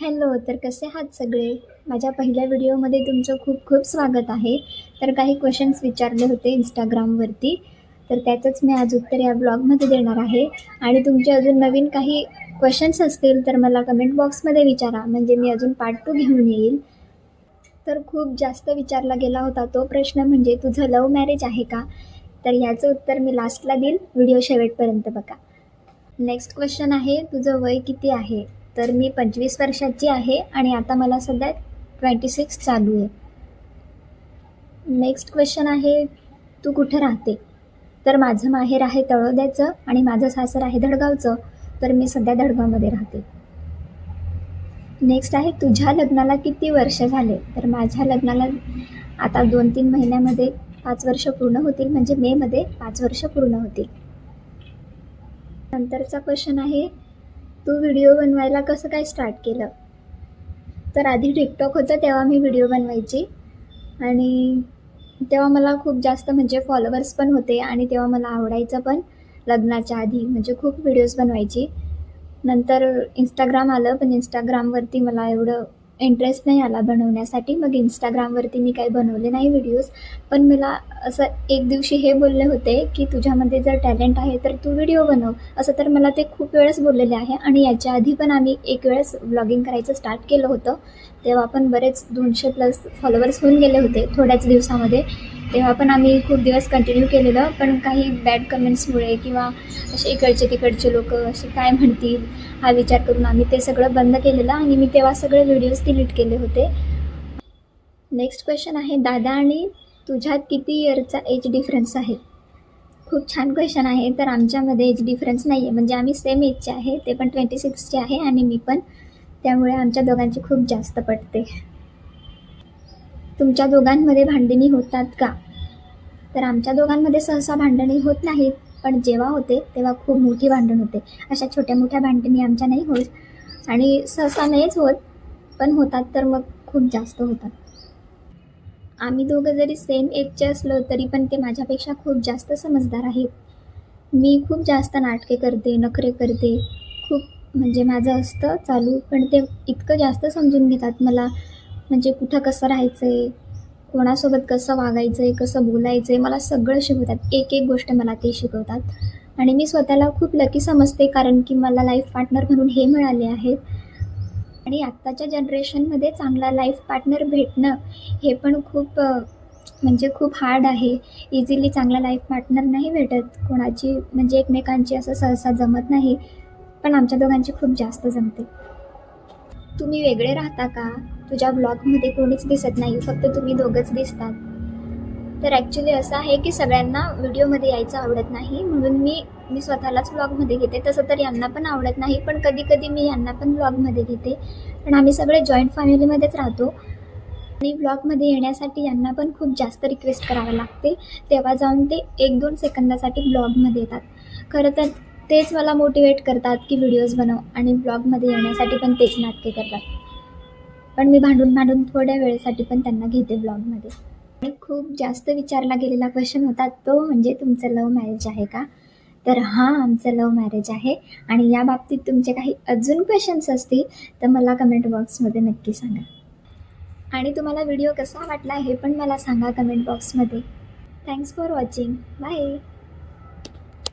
Hello, तर कसे आहात सगळे? माझ्या पहिल्या व्हिडिओमध्ये तुमचं खूप खूप स्वागत आहे. तर काही क्वेशन्स विचारले होते Instagramवरती, तर त्याचंच मी आज उत्तर या ब्लॉगमध्ये देणार आहे. आणि तुमचे अजून नवीन काही क्वेशन्स असतील तर मला कमेंट बॉक्समध्ये विचारा, म्हणजे मी अजून पार्ट 2 घेऊन येईल. तर खूप जास्त विचारला गेला होता तो प्रश्न म्हणजे तुझं लव्ह मॅरेज आहे का? तर ह्याचं उत्तर मी लास्टला देईल, व्हिडिओ शेवटपर्यंत बघा. नेक्स्ट क्वेश्चन आहे, तुझं वय किती आहे? तर मी 25 वर्षाची आहे आणि आता मला सध्या 26 चालू आहे. नेक्स्ट क्वेश्चन आहे, तू कुठे राहते? तर माझं माहेर आहे तळोद्याचं आणि माझं सासर आहे धडगावचं, तर मी सध्या धडगावमध्ये राहते. नेक्स्ट आहे, तुझ्या लग्नाला किती वर्ष झाले? तर माझ्या लग्नाला आता 2-3 महिन्यामध्ये 5 वर्ष पूर्ण होतील, म्हणजे मेमध्ये 5 वर्ष पूर्ण होतील. नंतरचा क्वेश्चन आहे, तू व्हिडिओ बनवायला कसं काय स्टार्ट केलं? तर आधी टिकटॉक होतं तेव्हा मी व्हिडिओ बनवायची आणि तेव्हा मला खूप जास्त म्हणजे फॉलोवर्स पण होते आणि तेव्हा मला आवडायचं पण लग्नाच्या आधी, म्हणजे खूप व्हिडिओज बनवायची. नंतर इंस्टाग्राम आलं, पण इंस्टाग्रामवरती मला एवढं इंटरेस्ट नाही आला बनवण्यासाठी. मग इंस्टाग्रामवरती मी काही बनवले नाही व्हिडिओज. पण मला असं एक दिवशी हे बोलले होते की तुझ्यामध्ये जर टॅलेंट आहे तर तू व्हिडिओ बनव, असं तर मला ते खूप वेळेस बोललेले आहे. आणि याच्या आधी पण आम्ही एक वेळेस व्लॉगिंग करायचं स्टार्ट केलं होतं, तेव्हा पण बरेच 200+ फॉलोवर्स होऊन गेले होते थोड्याच दिवसामध्ये. तेव्हा पण आम्ही खूप दिवस कंटिन्यू केलेलं, पण काही बॅड कमेंट्समुळे किंवा असे इकडचे तिकडचे लोक असे काय म्हणतील हा विचार करून आम्ही ते सगळं बंद केलेलं आणि मी तेव्हा सगळे व्हिडिओज डिलीट केले होते. नेक्स्ट क्वेश्चन आहे, दादा आणि तुझ्यात किती इयरचा एज डिफरन्स आहे? खूप छान क्वेश्चन आहे. तर आमच्यामध्ये एज डिफरन्स नाही आहे, म्हणजे आम्ही सेम एजचे आहे. ते पण 26चे आहे आणि मी पण, त्यामुळे आमच्या दोघांची खूप जास्त पटते. तुमच्या दोघांमध्ये भांडणी होतात का? तर आमच्या दोघांमध्ये सहसा भांडणी होत नाहीत, पण जेव्हा होते तेव्हा खूप मोठी भांडण होते. अशा छोट्या मोठ्या भांडणी आमच्या नाही होत आणि सहसा नाहीच होत, पण होतात तर मग खूप जास्त होतात. आम्ही दोघं जरी सेम एजचे असलो तरी पण ते माझ्यापेक्षा खूप जास्त समजदार आहेत. मी खूप जास्त नाटके करते, नखरे करते, खूप म्हणजे माझं असतं चालू, पण ते इतकं जास्त समजून घेतात मला, म्हणजे कुठं कसं राहायचं आहे, कोणासोबत कसं वागायचं आहे, कसं बोलायचं आहे, मला सगळं शिकवतात. एक एक गोष्ट मला ते शिकवतात आणि मी स्वतःला खूप लकी समजते, कारण की मला लाईफ पार्टनर म्हणून हे मिळाले आहेत. आणि आत्ताच्या जनरेशनमध्ये चांगला लाईफ पार्टनर भेटणं हे पण खूप म्हणजे खूप हार्ड आहे. इझिली चांगला लाईफ पार्टनर नाही भेटत कोणाची, म्हणजे एकमेकांची असं सहसा जमत नाही, पण आमच्या दोघांची खूप जास्त जमते. तुम्ही वेगळे राहता का? तुझ्या ब्लॉगमध्ये कोणीच दिसत नाही, फक्त तुम्ही दोघंच दिसतात. तर ॲक्च्युली असं आहे की सगळ्यांना व्हिडिओमध्ये यायचं आवडत नाही, म्हणून मी स्वतःलाच व्लॉगमध्ये घेते. तसं तर यांना पण आवडत नाही, पण कधी कधी मी यांना पण व्लॉगमध्ये घेते. पण आम्ही सगळे जॉईंट फॅमिलीमध्येच राहतो आणि व्लॉगमध्ये येण्यासाठी यांना पण खूप जास्त रिक्वेस्ट करावं लागते, तेव्हा जाऊन ते 1-2 सेकंदासाठी ब्लॉगमध्ये येतात. खरं तर तेच मला मोटिवेट करतात की व्हिडिओज बनव, आणि ब्लॉगमध्ये येण्यासाठी पण तेच नाटके करतात. पण मी भांडून भांडून थोड्या वेळेसाठी पण त्यांना घेते ब्लॉगमध्ये. आणि खूप जास्त विचारला गेलेला क्वेश्चन होता तो म्हणजे तुमचं लव्ह मॅरेज आहे का? तर हां, आमचं लव्ह मॅरेज आहे. आणि या बाबतीत तुमचे काही अजून क्वेश्चन्स असतील तर मला कमेंट बॉक्समध्ये नक्की सांगा. आणि तुम्हाला व्हिडिओ कसा वाटला हे पण मला सांगा कमेंट बॉक्समध्ये. Thanks for watching. बाय.